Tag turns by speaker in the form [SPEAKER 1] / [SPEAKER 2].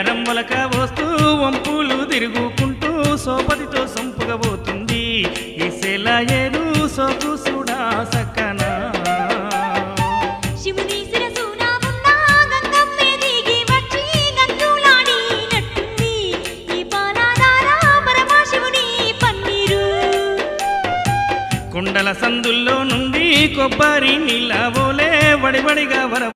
[SPEAKER 1] వయ్యారం వలక వస్తూ వంపులు తిరుగుకుంటూ సోపతితో సంపుగా పోతుంది ఈ సెలయేరు సోకు సుడా సక్కనా
[SPEAKER 2] శివుని శిరసున ఉన్న గంగమ్మే దిగి వచ్చి గంతులాడినట్టుంది ఈ పానాధార పరమశివుని పన్నీరు
[SPEAKER 1] కొండల సందుల్లో నుండి కొబ్బరి నీళ్ళ వోలే వడివడిగా వర